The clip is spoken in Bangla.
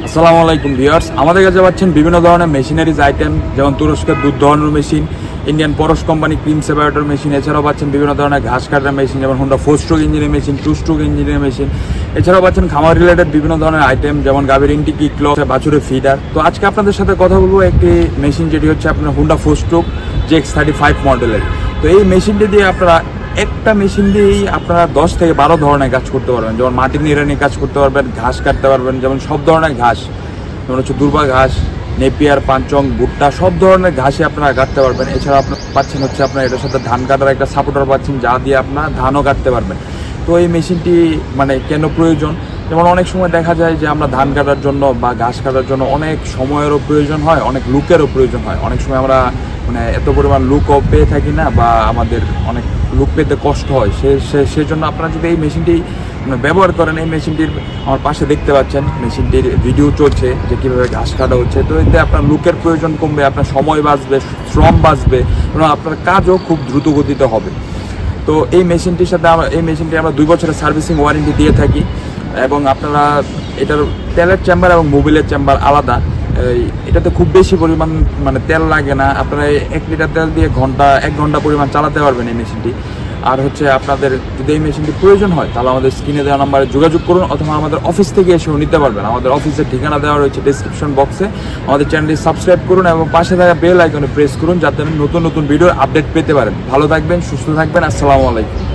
আসসালামু আলাইকুম ভিউয়ার্স, আমাদের কাছে পাচ্ছেন বিভিন্ন ধরনের মেশিনারিজ আইটেম, যেমন তুরস্কের দুধ দহনের মেশিন, ইন্ডিয়ান পরশ কোম্পানি ক্রিম সেপারেটর মেশিন, এছাড়াও পাচ্ছেন বিভিন্ন ধরনের ঘাস কাটার মেশিন, যেমন হোন্ডা 4 স্ট্রোক ইঞ্জিনের মেশিন, 2 স্ট্রোক ইঞ্জিনের মেশিন। এছাড়াও পাচ্ছেন খামার রিলেটেড বিভিন্ন ধরনের আইটেম, যেমন গাভীর ইনটেক ক্লো, বাছুরের ফিডার। তো আজকে আপনাদের সাথে কথা বলবো একটি মেশিন, যেটি হচ্ছে আপনার হোন্ডা 4 স্ট্রোক GX35 মডেলের। তো এই মেশিনটি দিয়ে আপনারা একটা মেশিন দিয়েই আপনারা 10 থেকে 12 ধরনের কাজ করতে পারবেন, যেমন মাটি নিড়ানি কাজ করতে পারবেন, ঘাস কাটতে পারবেন, যেমন সব ধরনের ঘাস, যেমন হচ্ছে দুর্বা ঘাস, নেপিয়ার, পাঞ্চং, ভুট্টা, সব ধরনের ঘাসই আপনারা কাটতে পারবেন। এছাড়া আপনার পাচ্ছেন হচ্ছে আপনার এটার সাথে ধান কাটার একটা সাপোর্টার পাচ্ছেন, যা দিয়ে আপনার ধানও কাটতে পারবেন। তো এই মেশিনটি মানে কেন প্রয়োজন, যেমন অনেক সময় দেখা যায় যে আমরা ধান কাটার জন্য বা ঘাস কাটার জন্য অনেক সময়েরও প্রয়োজন হয়, অনেক লুকেরও প্রয়োজন হয়। অনেক সময় আমরা মানে এত পরিমাণ লুকও পেয়ে থাকি না, বা আমাদের অনেক লুক পেতে কষ্ট হয়। সেই জন্য আপনারা যদি এই মেশিনটি ব্যবহার করেন, এই মেশিনটির আমার পাশে দেখতে পাচ্ছেন মেশিনটির ভিডিও চলছে যে কীভাবে ঘাস কাটা হচ্ছে। তো এতে আপনার লুকের প্রয়োজন কমবে, আপনার সময় বাঁচবে, শ্রম বাঁচবে এবং আপনার কাজও খুব দ্রুত গতিতে হবে। তো এই মেশিনটির সাথে আমরা 2 বছরের সার্ভিসিং ওয়ারেন্টি দিয়ে থাকি, এবং আপনারা এটার তেলের চেম্বার এবং মোবিলের চেম্বার আলাদা। এটাতে খুব বেশি পরিমাণ মানে তেল লাগে না, আপনারা 1 লিটার তেল দিয়ে 1 ঘন্টা পরিমাণ চালাতে পারবেন এই মেশিনটি। আর হচ্ছে আপনাদের যদি এই মেশিনটি প্রয়োজন হয়, তাহলে আমাদের স্ক্রিনে দেওয়া নাম্বারে যোগাযোগ করুন, অথবা আমাদের অফিস থেকে এসেও নিতে পারবেন। আমাদের অফিসের ঠিকানা দেওয়া রয়েছে ডেসক্রিপশন বক্সে। আমাদের চ্যানেলটি সাবস্ক্রাইব করুন এবং পাশে থাকা বেল আইকনে প্রেস করুন, যাতে নতুন নতুন ভিডিওর আপডেট পেতে পারেন। ভালো থাকবেন, সুস্থ থাকবেন। আসসালামু আলাইকুম।